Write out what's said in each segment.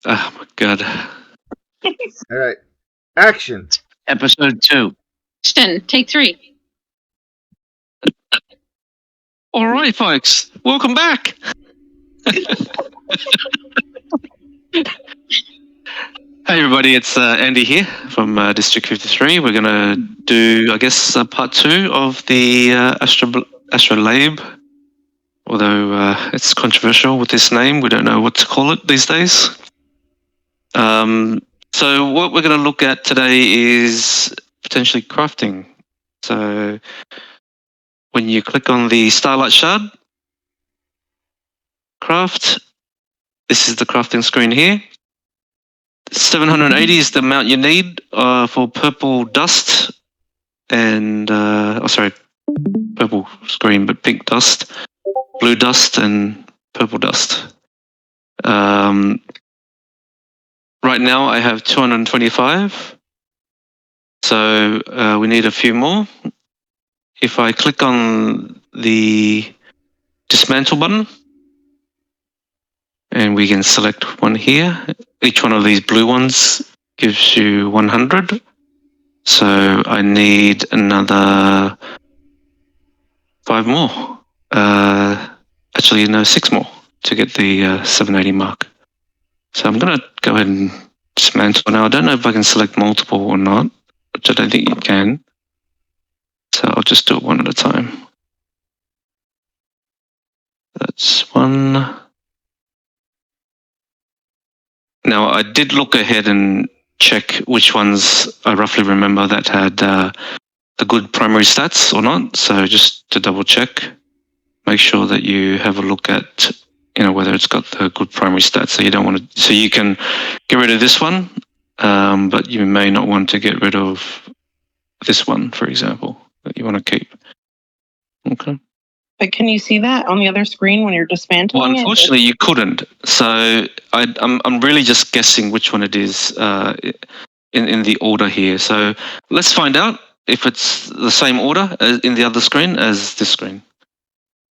Oh my god. All right. Action. Episode 2. Question, take 3. Alright, folks. Welcome back. Hey everybody, it's Andy here from District 53. We're going to do, I guess, part 2 of the Astro Labe. Although it's controversial with this name, we don't know what to call it these days. So what we're going to look at today is potentially crafting. So when you click on the Starlight Shard, craft, this is the crafting screen here. 780 is the amount you need for purple dust and, purple screen, but pink dust, blue dust, and purple dust. Right now I have 225, so we need a few more. If I click on the dismantle button, and we can select one here, each one of these blue ones gives you 100. So I need another 5 more. Actually, no, 6 more to get the 780 mark. So I'm going to go ahead and dismantle. Now, I don't know if I can select multiple or not, which I don't think you can. So I'll just do it one at a time. That's one. Now, I did look ahead and check which ones I roughly remember that had the good primary stats or not. So just to double check, make sure that you have a look at, whether it's got the good primary stats. So you don't want to, so you can get rid of this one, but you may not want to get rid of this one, for example, that you want to keep. Okay. But can you see that on the other screen when you're dismantling? Well, unfortunately, you couldn't. So I'm really just guessing which one it is in the order here. So let's find out if it's the same order as in the other screen as this screen.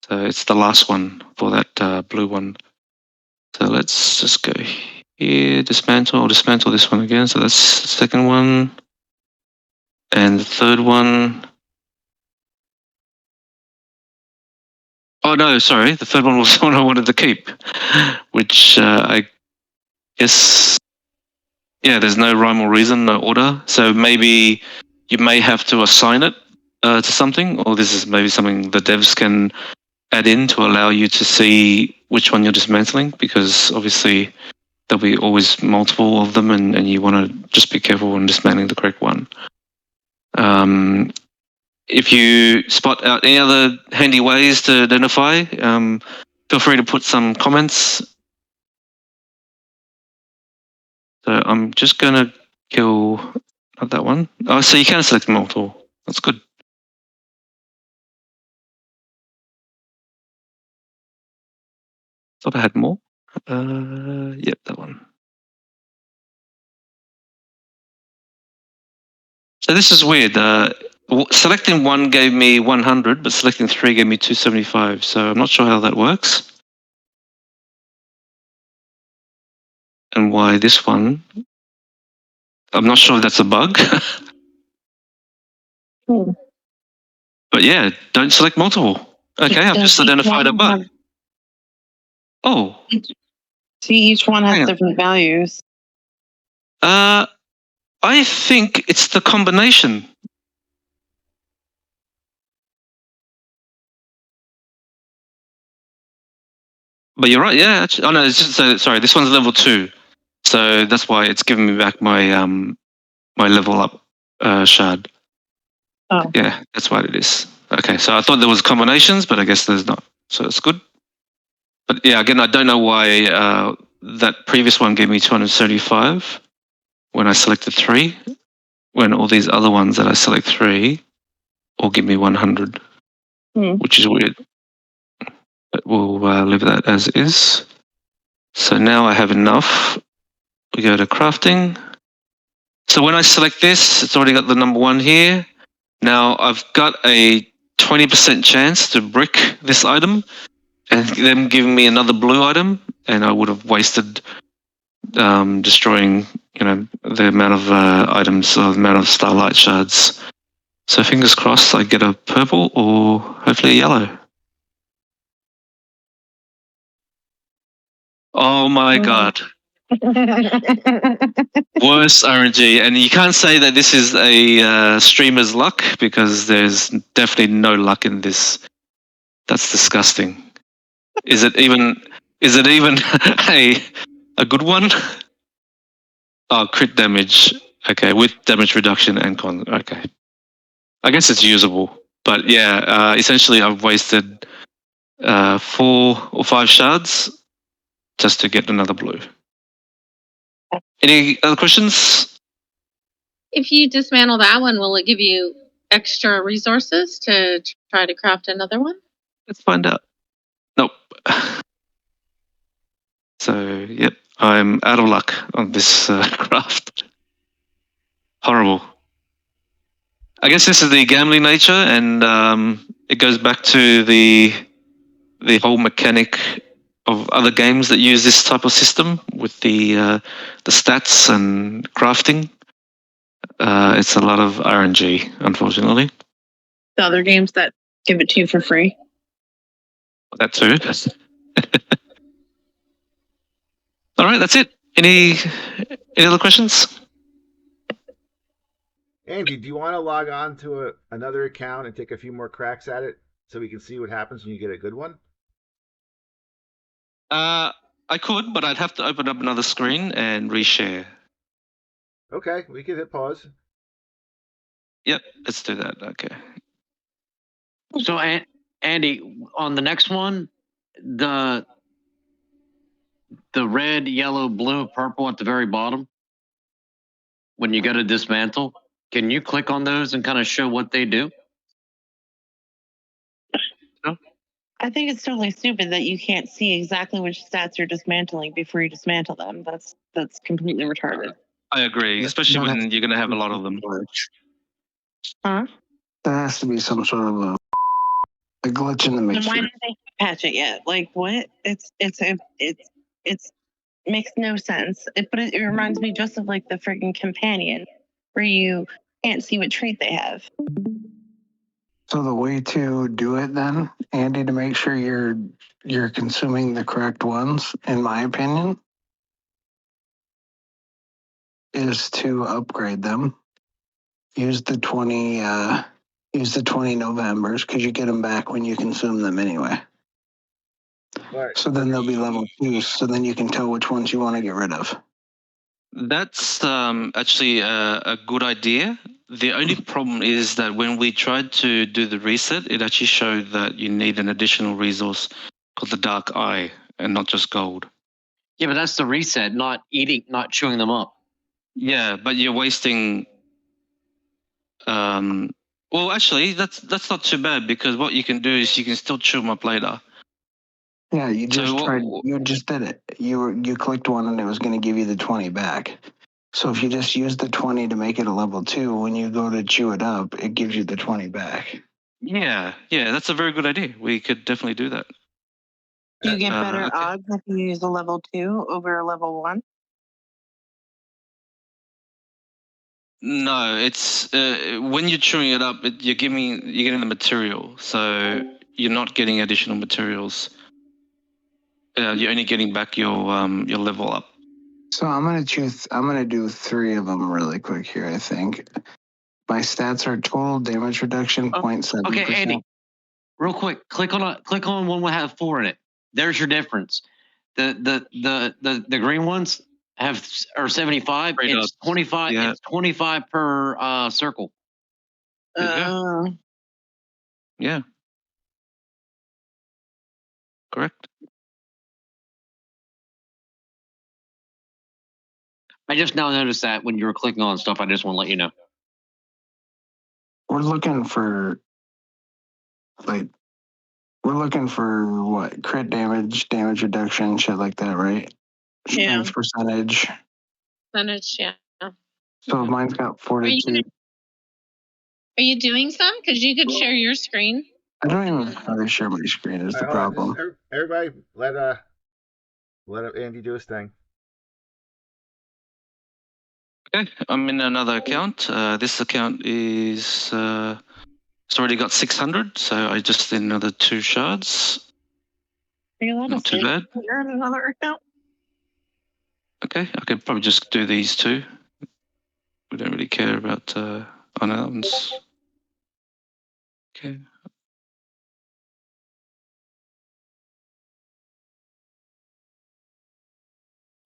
So it's the last one for that blue one. So let's just go here, dismantle. I'll dismantle this one again. So that's the second one. And the third one. Oh, no, sorry. The third one was the one I wanted to keep, which I guess, yeah, there's no rhyme or reason, no order. So maybe you may have to assign it to something, or this is maybe something the devs can add in to allow you to see which one you're dismantling, because obviously there'll be always multiple of them and you want to just be careful when dismantling the correct one. If you spot out any other handy ways to identify, feel free to put some comments. So I'm just going to kill, not that one. Oh, so you can select multiple. That's good. Thought I had more. Yep, that one. So this is weird. Selecting one gave me 100, but selecting 3 gave me 275. So I'm not sure how that works. And why this one? I'm not sure if that's a bug. But yeah, don't select multiple. Okay, I've just identified a bug. Oh. See, each one has different values. I think it's the combination. But you're right, yeah. Actually, oh no, it's just, sorry, this one's level 2. So that's why it's giving me back my my level up shard. Oh. Yeah, that's what it is. Okay, so I thought there was combinations, but I guess there's not. So it's good. But yeah, again, I don't know why that previous one gave me 275 when I selected 3, when all these other ones that I select 3 all give me 100, which is weird. But we'll leave that as is. So now I have enough. We go to crafting. So when I select this, it's already got the number 1 here. Now I've got a 20% chance to brick this item and them giving me another blue item, and I would have wasted destroying, the amount of items or the amount of starlight shards. So fingers crossed I get a purple or hopefully a yellow. Oh my god. Worst RNG. And you can't say that this is a streamer's luck because there's definitely no luck in this. That's disgusting. Is it even a good one? Oh, crit damage. Okay, with damage reduction and con. Okay. I guess it's usable. But yeah, essentially I've wasted 4 or 5 shards just to get another blue. Any other questions? If you dismantle that one, will it give you extra resources to try to craft another one? Let's find out. Nope. So, yep, I'm out of luck on this craft. Horrible. I guess this is the gambling nature, and it goes back to the whole mechanic of other games that use this type of system with the stats and crafting. It's a lot of RNG, unfortunately. The other games that give it to you for free. That too. All right, that's it. Any other questions? Andy, do you want to log on to another account and take a few more cracks at it so we can see what happens when you get a good one? I could, but I'd have to open up another screen and reshare. Okay, we can hit pause. Yep, let's do that. Okay. So, Andy, on the next one, the red, yellow, blue, purple at the very bottom, when you go to dismantle, can you click on those and kind of show what they do? No? I think it's totally stupid that you can't see exactly which stats you're dismantling before you dismantle them. That's completely retarded. I agree, especially when you're going to have a lot of them. Huh? There has to be some sort of a glitch in the Then mixture. why didn't they patch it yet? Like what? It's makes no sense. But it reminds me just of like the freaking companion, where you can't see what trait they have. So the way to do it then, Andy, to make sure you're consuming the correct ones, in my opinion, is to upgrade them. Use the 20 Novembers because you get them back when you consume them anyway. Right. So then they'll be level 2. So then you can tell which ones you want to get rid of. That's actually a good idea. The only problem is that when we tried to do the reset, it actually showed that you need an additional resource called the Dark Eye and not just gold. Yeah, but that's the reset, not chewing them up. Yeah, but you're wasting. Well, actually, that's not too bad because what you can do is you can still chew them up later. Yeah, you just did it. You clicked one and it was going to give you the 20 back. So if you just use the 20 to make it a level 2, when you go to chew it up, it gives you the 20 back. Yeah, that's a very good idea. We could definitely do that. Do you get better okay. odds if you use a level 2 over a level 1? No, it's when you're chewing it up, you're getting the material, so you're not getting additional materials. You're only getting back your level up. So I'm gonna do 3 of them really quick here. I think my stats are total damage reduction 0.7%. Okay, Andy, real quick, click on one that have 4 in it. There's your difference. The green ones are 75. It's 25. Yeah. It's 25 per circle. Yeah. Correct. I just now noticed that when you were clicking on stuff. I just want to let you know. We're looking for what? Crit damage reduction, shit like that, right? Yeah. Strength percentage. Yeah. So mine's got 42. Are you doing some? Because you could share your screen. I don't even know how to share my screen is the problem. Everybody, let Andy do his thing. Okay, I'm in another account. This account is it's already got 600, so I just need another 2 shards. Are you allowed Not to too say bad. you're in another account? Okay, I could probably just do these 2. We don't really care about unknowns. Okay.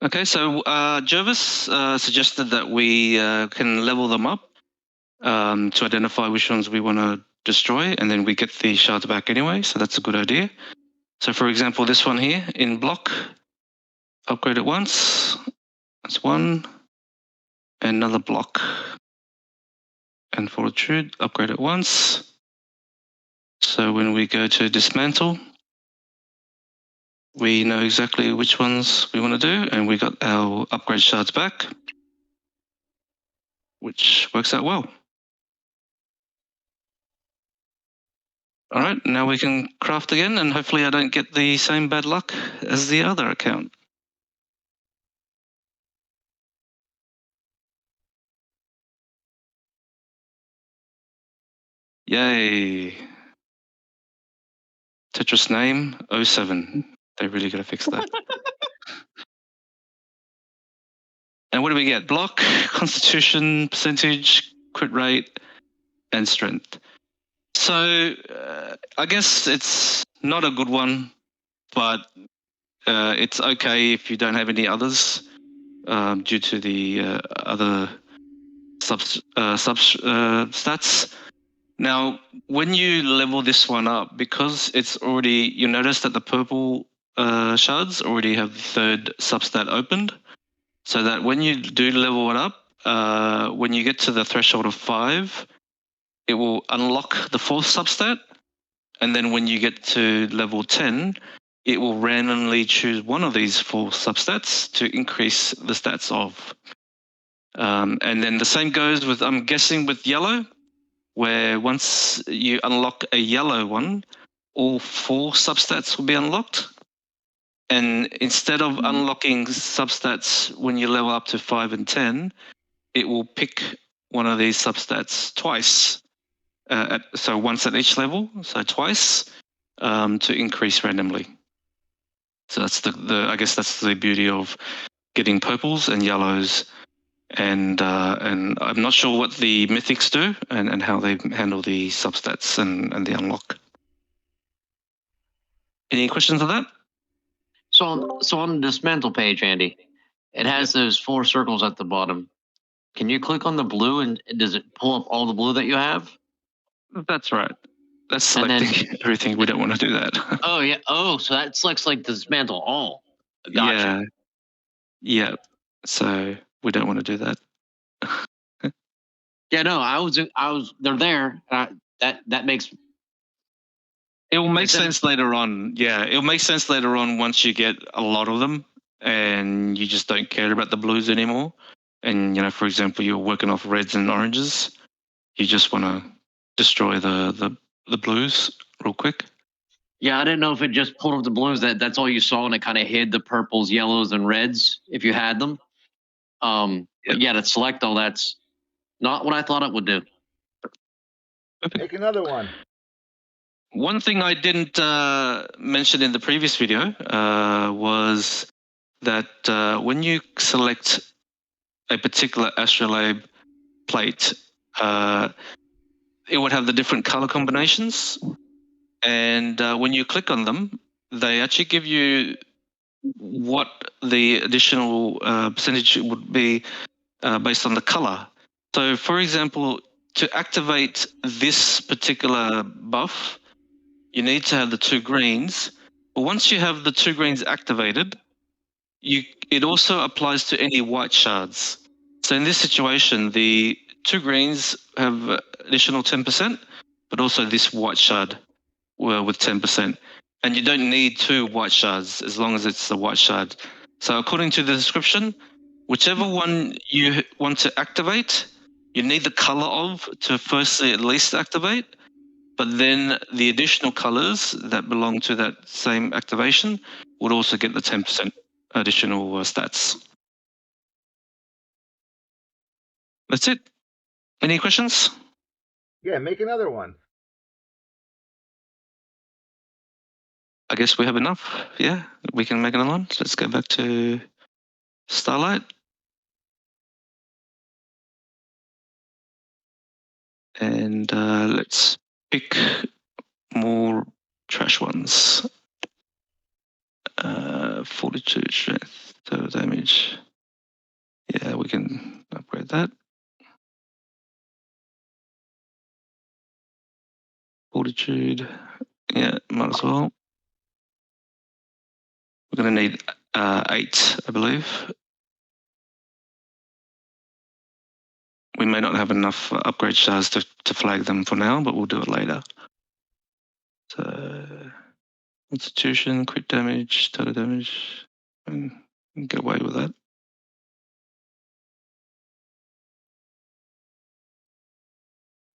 Okay, so Jervis suggested that we can level them up to identify which ones we want to destroy, and then we get the shards back anyway, so that's a good idea. So for example, this one here in block, upgrade it once, that's 1, and another block. And fortitude, upgrade it once. So when we go to dismantle, we know exactly which ones we want to do, and we got our upgrade shards back, which works out well. All right, now we can craft again, and hopefully I don't get the same bad luck as the other account. Yay. Tetris name 07. They really got to fix that. And what do we get? Block, constitution, percentage, crit rate, and strength. So I guess it's not a good one, but it's okay if you don't have any others due to the other stats. Now, when you level this one up, because it's already, you notice that the purple shards already have the 3rd substat opened, so that when you do level it up, when you get to the threshold of 5, it will unlock the 4th substat, and then when you get to level 10, it will randomly choose one of these 4 substats to increase the stats of. And then the same goes with, I'm guessing, with yellow, where once you unlock a yellow one, all 4 substats will be unlocked. And instead of unlocking substats when you level up to 5 and 10, it will pick one of these substats twice. So once at each level, so twice, to increase randomly. So that's I guess that's the beauty of getting purples and yellows, and I'm not sure what the mythics do and how they handle the substats and the unlock. Any questions on that? So on the dismantle page, Andy, it has those 4 circles at the bottom. Can you click on the blue and does it pull up all the blue that you have? That's right. That's selecting everything. We don't want to do that. Oh yeah. Oh, so that selects like dismantle all. Gotcha. Yeah. So we don't want to do that. Yeah. No, I was. They're there. That makes. It will make sense later on. Yeah, it'll make sense later on once you get a lot of them and you just don't care about the blues anymore. And for example, you're working off reds and oranges. You just want to destroy the blues real quick. Yeah, I didn't know if it just pulled up the blues. That's all you saw, and it kind of hid the purples, yellows, and reds if you had them. But yeah, to select all that's not what I thought it would do. Make another one. One thing I didn't mention in the previous video was that when you select a particular Astro Labe plate, it would have the different color combinations. And when you click on them, they actually give you what the additional percentage would be based on the color. So, for example, to activate this particular buff, you need to have the 2 greens. But once you have the 2 greens activated, it also applies to any white shards. So in this situation, the 2 greens have additional 10%, but also this white shard with 10%. And you don't need 2 white shards as long as it's the white shard. So according to the description, whichever one you want to activate, you need the color of to firstly at least activate, but then the additional colors that belong to that same activation would also get the 10% additional stats. That's it. Any questions? Yeah, make another one. I guess we have enough. Yeah, we can make another one. So let's go back to Starlight. And let's pick more trash ones. 42 strength, total damage. Yeah, we can upgrade that. Fortitude. Yeah, might as well. We're going to need 8, I believe. We may not have enough upgrade shards to flag them for now, but we'll do it later. So, Constitution, crit damage, total damage, and get away with that.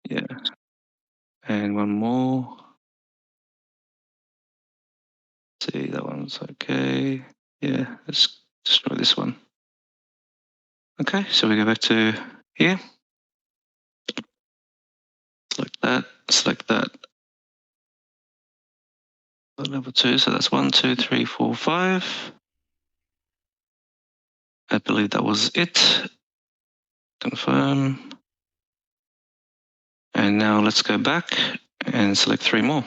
Yeah. And one more. Let's see, that one's okay. Yeah, let's destroy this one. Okay, so we go back to here. Select that. Level 2, so that's 1, 2, 3, 4, 5. I believe that was it. Confirm. And now let's go back and select 3 more.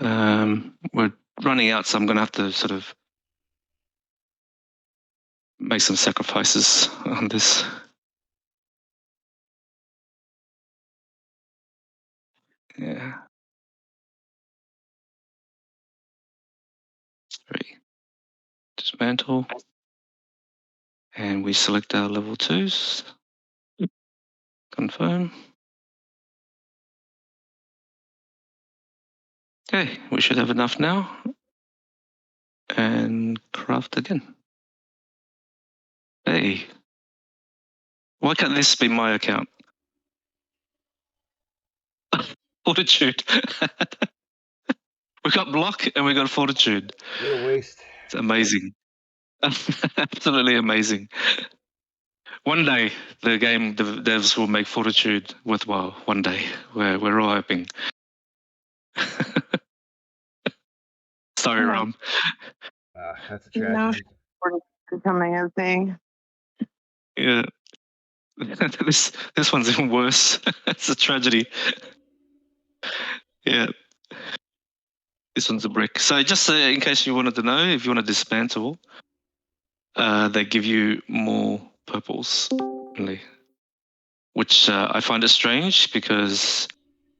We're running out, so I'm going to have to sort of make some sacrifices on this. Yeah. 3. Dismantle. And we select our level 2s. Confirm. Okay, we should have enough now. And craft again. Hey. Why can't this be my account? Fortitude. We got block and we got fortitude. What a waste. It's amazing. Absolutely amazing. One day, the devs will make fortitude worthwhile. One day, we're all hoping. Sorry, Rom. That's a tragedy. Becoming a thing. Yeah. This one's even worse. It's a tragedy. Yeah. This one's a brick. So just in case you wanted to know, if you want to dismantle, they give you more purples only, which I find it strange because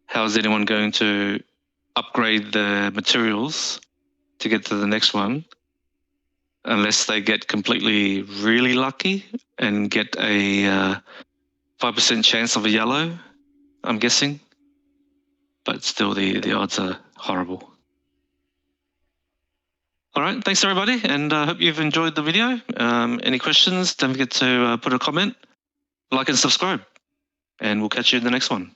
how is anyone going to upgrade the materials to get to the next one unless they get completely really lucky and get a 5% chance of a yellow, I'm guessing. But still, the odds are horrible. All right, thanks everybody, and I hope you've enjoyed the video. Any questions, don't forget to put a comment, like and subscribe, and we'll catch you in the next one.